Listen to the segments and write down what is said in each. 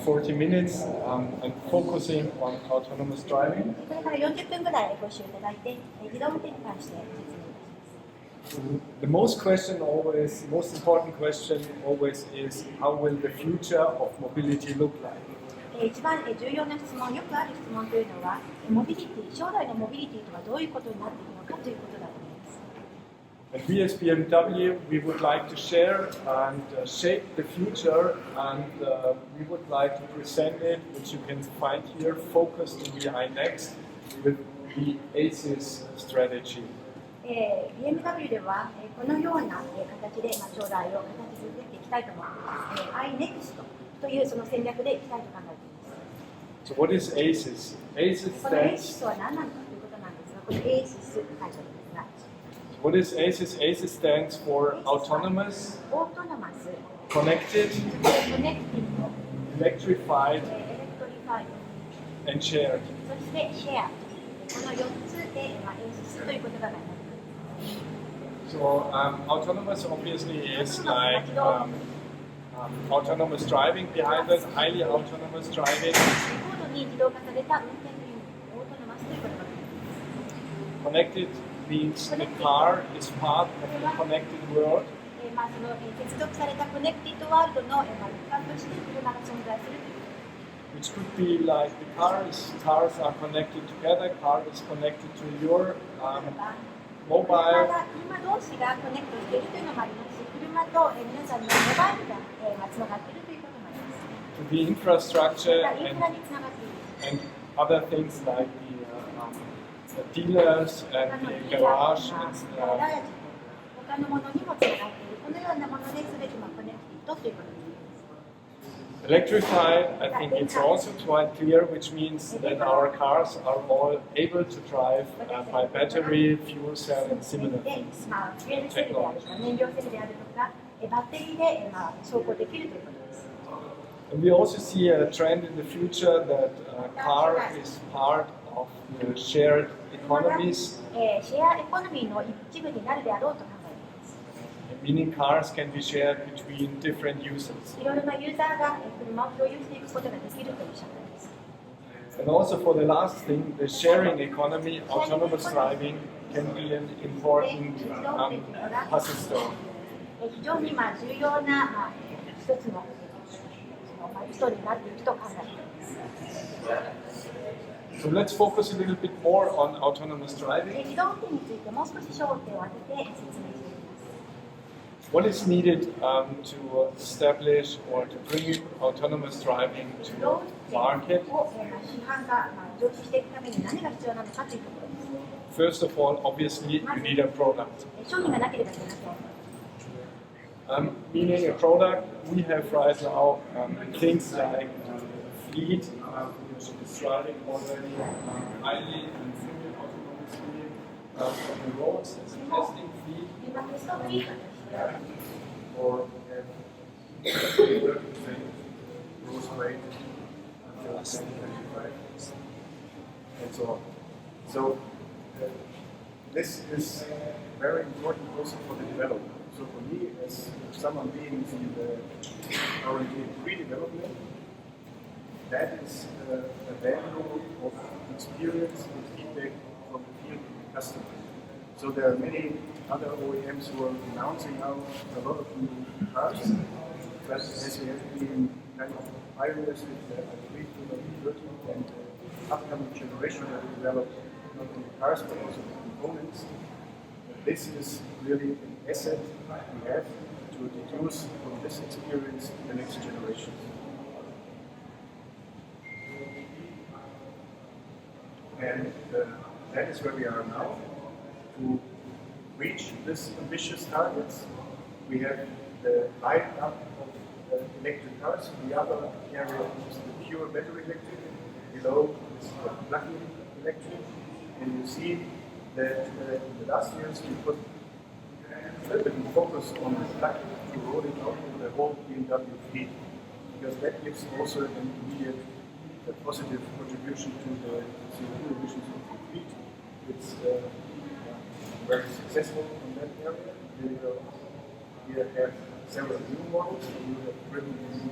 40 minutes and focusing on autonomous driving. これから40分ぐらいご視聴いただいて、自動運転に関して説明いたします。The most important question always is, how will the future of mobility look like? 一番重要な質問、よくある質問というのは、モビリティ、将来のモビリティとはどういうことになっていくのかということだと思います。And we as BMW, we would like to share and shape the future, and we would like to present it, which you can find here, focused in the iNext with the ACES strategy. BMW ではこのような形で将来を形作っていきたいと思います。iNext というその戦略でいきたいと考えています。So what is ACES? ACES この ACES stands. とは何なのかということなんですが、この ACES と書いてあるんですが、What is ACES? ACES stands for autonomous, オートノマス、 connected, コネクティブ、 electrified, エレクトリファイ and shared. そしてシェア、この4つで、ACES ということがなります。So autonomous obviously is like autonomous driving behind it, highly autonomous driving. 高度に自動化された運転というオートノマスということがなります。 Connected means the car is part of the connected world. その接続されたコネクティッドワールドの一環として車が存在するということです。 Which could be like the cars are connected together, car is connected to your mobile. 車同士がコネクトしているというのもありますし、車と皆さんのモバイルがつながっているということもあります。 To the infrastructure インフラにつながっている。 and other things like the dealers and the garage. 他のものにもつながっている。このようなもので全てのコネクティッドということです。 Electrified, I think it's also quite clear, which means that our cars are all able to drive by battery, fuel cell, and similar things. フュエルセルであるとか燃料セルであるとかバッテリーで走行できるということです。 And we also see a trend in the future that car is part of the shared economies, シェアエコノミーの一部になるであろうと考えています。 meaning cars can be shared between different users. いろいろなユーザーが車を共有していくことができるという社会です。 And also for the last thing, the sharing economy, autonomous driving can be an important puzzle stone. 非常に重要な一つのマイルストーンになっていくと考えています。 So let's focus a little bit more on autonomous driving. 自動運転についてもう少し焦点を当てて説明していきます。 What is needed to establish or to bring autonomous driving to the market? 市販が上司していくために何が必要なのかというところです。 First of all, obviously, you need a product. 商品がなければなりません。 Meaning a product, we have right now things like fleet, which is driving already highly and fully autonomously on the roads as a testing fleet. 今テストフリートとして Or 30% gross rate until 2025 and so on. So this is very important also for the development. So for me, as someone being in the R&D pre-development, that is a value of experience and feedback from the field customers. So there are many other OEMs who are announcing now a lot of new cars, but as we have been kind of pioneers with the i3 and the upcoming generation that we develop not only cars but also the components, this is really an asset we have to deduce from this experience the next generation. And that is where we are now. To reach these ambitious targets, we have the line-up of electric cars. The other area is the pure battery electric. Below is the plug-in electric. And you see that in the last years we put a little bit of focus on the plug-in to roll it out to the whole BMW fleet, because that gives also an immediate positive contribution to the CO2 emissions of the fleet. It's very successful in that area. We have several new models. We have driven the new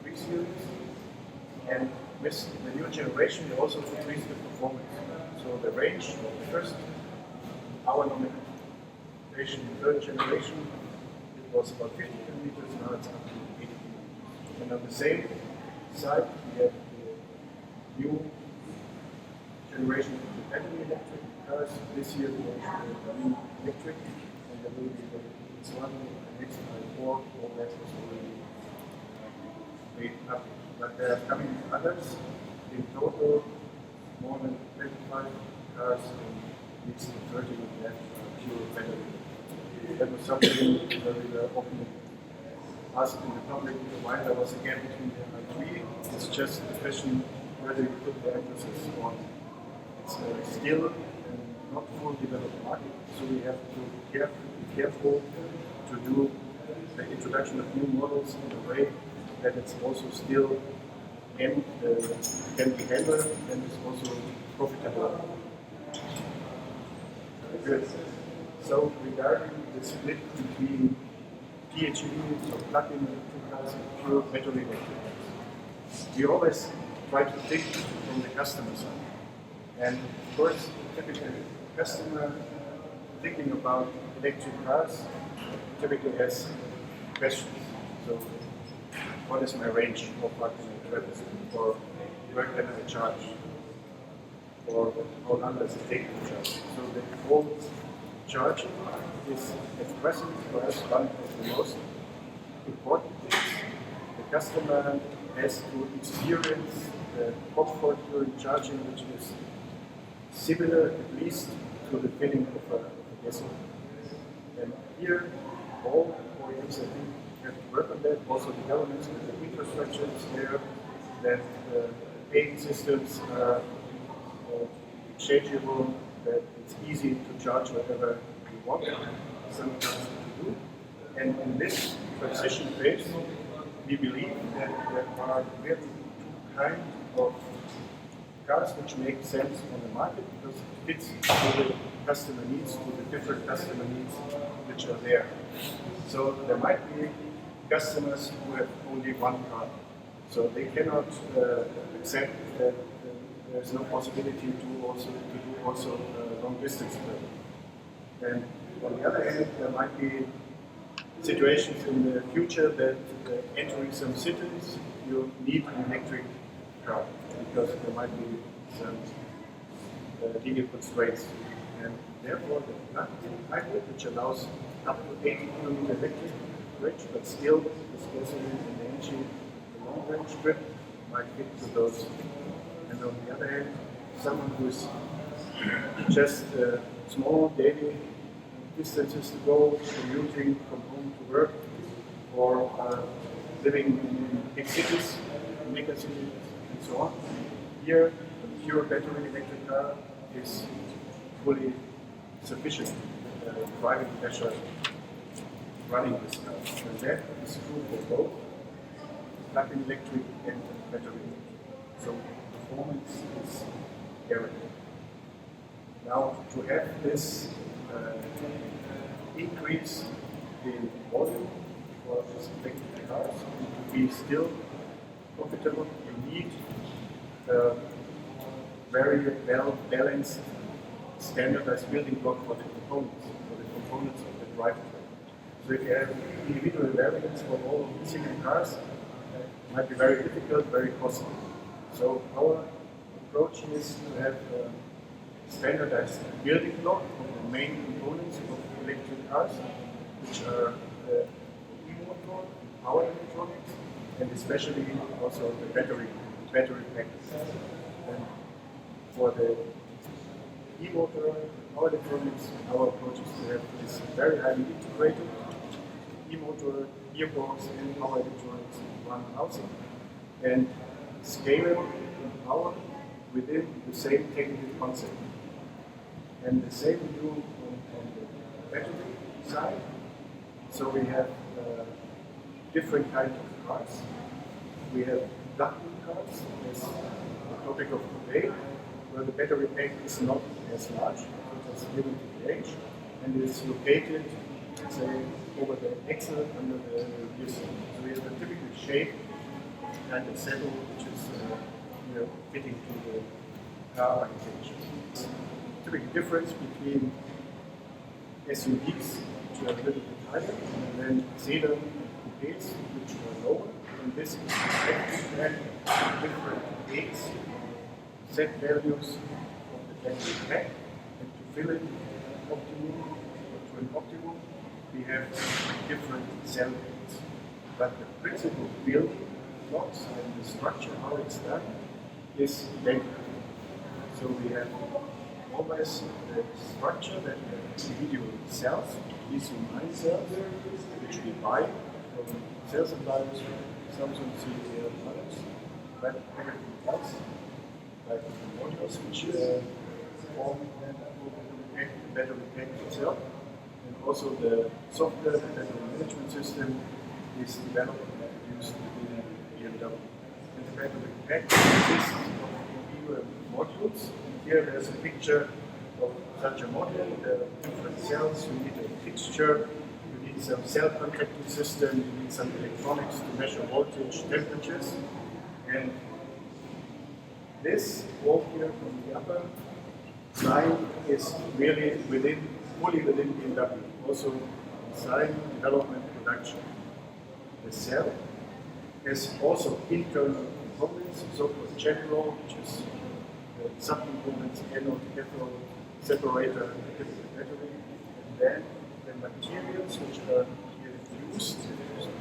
3 Series, And with the new generation, we also increase the performance. So the range of the first, our nomination, third generation, it was about 50 kilometers, now it's up to 80 kilometers. And on the same side, we have the new generation of the battery electric cars. This year we have the new electric, and there will be the X1, the X4, all that was already made up. But there are coming others. In total, more than 25 cars, and next to 30 we have pure battery. That was something that we were often asked in the public why there was a gap between the I3. It's just a question whether you put the emphasis on. It's still not fully developed market, so we have to be careful to do the introduction of new models in a way that it's also still can be handled and is also profitable. Good. So regarding the split between PHEV, so plug-in electric cars, and pure battery electric cars, we always try to think from the customer side. And of course, typically customer thinking about electric cars typically has questions. So what is my range? How far can I travel? Or where can I charge? Or how long does it take to charge? So the whole charging is at present for us one of the most important things. The customer has to experience the comfort during charging, which is similar at least to the feeling of a gasoline. And here, all OEMs, I think, have to work on that. Also, the governments and the infrastructure is there, that paying systems are exchangeable, that it's easy to charge whatever you want, sometimes to do. And in this transition phase, we believe that there are really two kinds of cars which make sense on the market because it fits to the customer needs, to the different customer needs which are there. So there might be customers who have only one car, so they cannot accept that there's no possibility to do also long distance travel. And on the other hand, there might be situations in the future that entering some cities you need an electric car because there might be some legal constraints. And therefore, the plug-in hybrid, which allows up to 80 kilometer electric range, but still with gasoline and the engine, the long range trip might fit to those. And on the other hand, someone who's just small daily distances to go, commuting from home to work, or living in big cities, mega cities, and so on. Here, a pure battery electric car is fully sufficient driving pleasure running this car. And that is true for both plug-in electric and battery electric. So performance is guaranteed. Now, to have this increase in volume for these electric cars and to be still profitable, you need a very well balanced, standardized building block for the components of the drivetrain. So if you have individual variants for all single cars, it might be very difficult, very costly. So our approach is to have a standardized building block of the main components of electric cars, which are the e-motor, power electronics, and especially also the battery pack. And for the e-motor, power electronics, our approach is to have this very highly integrated e-motor, gearbox, and power electronics in one housing, and scale in power within the same technical concept. And the same we do on the battery side. So we have different kinds of cars. We have plug-in cars, as the topic of today, where the battery pack is not as large, it has limited range, and is located, say, over the axle under the rear seat. So we have a typical shape, kind of saddle, which is fitting to the car architecture. Typical difference between SUVs, which are a little bit higher, and then sedan and coupes, which are lower. And this is reflecting different weights, set values of the battery pack, and to fill it to an optimum, we have different cell weights. But the principal building blocks and the structure, how it's done, is identical. So we have always the structure that we have individual cells, ICYMI cells, which we buy from cell suppliers, Samsung, CATL, and others, but everything else, like the modules, which form the battery pack itself, and also the software, the battery management system, is developed and produced within BMW. And the battery pack consists of individual modules. Here there's a picture of such a module. There are different cells. You need a fixture, you need some cell contacting system, you need some electronics to measure voltage, temperatures, and this all here from the upper side is really fully within BMW. Also design, development, production. The cell has also internal components, so-called general, which is the subcomponents, anode, cathode, separator, and the battery, and then the materials which are here used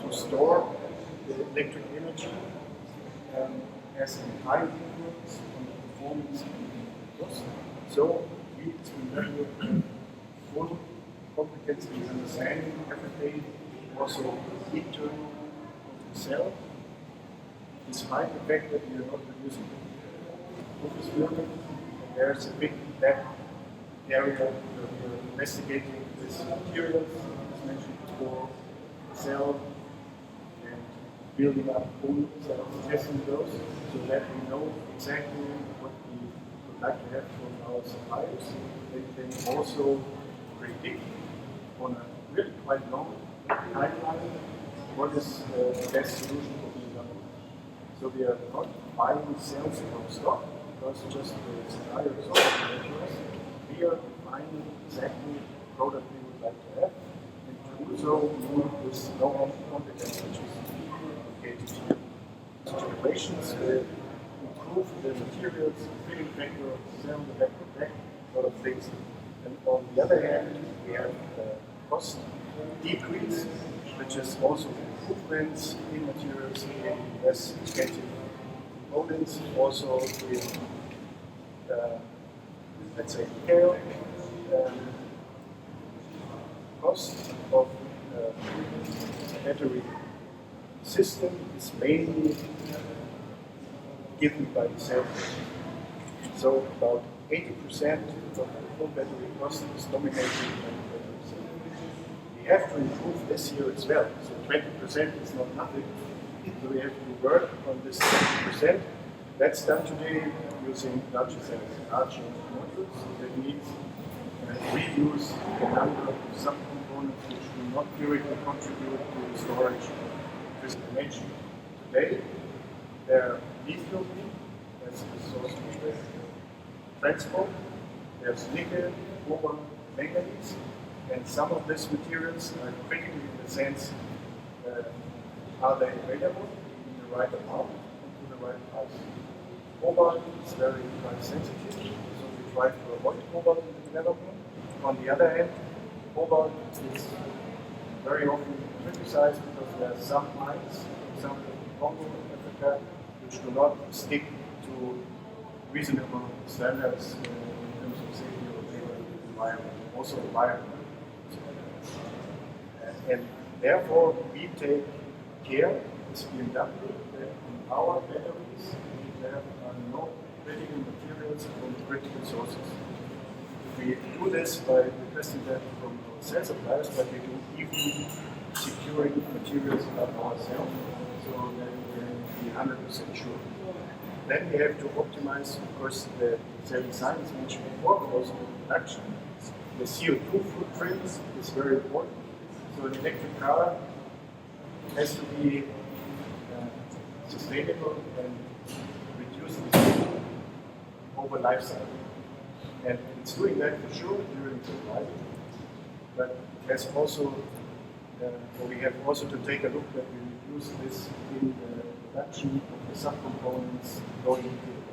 to store the electric energy has a high influence on the performance and the cost. So we have full competence in understanding everything, also internal of the cell, despite the fact that we are not producing office building, and there's a big lab area where we are investigating this materials, as mentioned before, the cell, and building up own cells, testing those, so that we know exactly what we would like to have from our suppliers. They can also predict on a really quite long timeline what is the best solution for BMW. So we are not buying cells from stock because just the supplier is offering to us. We are defining exactly the product we would like to have, and to do so we need this know-how competence which is located here. Situations will improve the materials, the filling factor, the cell, the back, a lot of things. And on the other hand, we have cost decrease, which is also improvements in materials, in less expensive components, also in, let's say, care. Cost of battery system is mainly given by the cell. So about 80% of the full battery cost is dominated by the battery cell. We have to improve this year as well. So 20% is not nothing. So we have to work on this 20%. That's done today using larger cells, larger modules that need reduce the number of subcomponents which do not directly contribute to the storage of this dimension. Today, there lithium as a source of transport, there's nickel, cobalt, manganese, and some of these materials are critical in the sense are they available in the right amount and to the right price. Cobalt is very price sensitive, so we try to avoid cobalt in the development. On the other hand, cobalt is very often criticized because there are some mines, for example in Congo, Africa, which do not stick to reasonable standards in terms of safety or labor environment, also environment. And therefore, we take care as BMW that in our batteries there are no critical materials from critical sources. We do this by requesting that from our cell suppliers, but we do even securing materials about ourselves so that we can be 100% sure. Then we have to optimize, of course, the cell design as mentioned before, but also the production. The CO2 footprint is very important. So an electric car has to be sustainable and reduce reduce this over life cycle. And it's doing that for sure during the driving, but it has also, or we have also to take a look that we reduce this in the production of the subcomponents going into the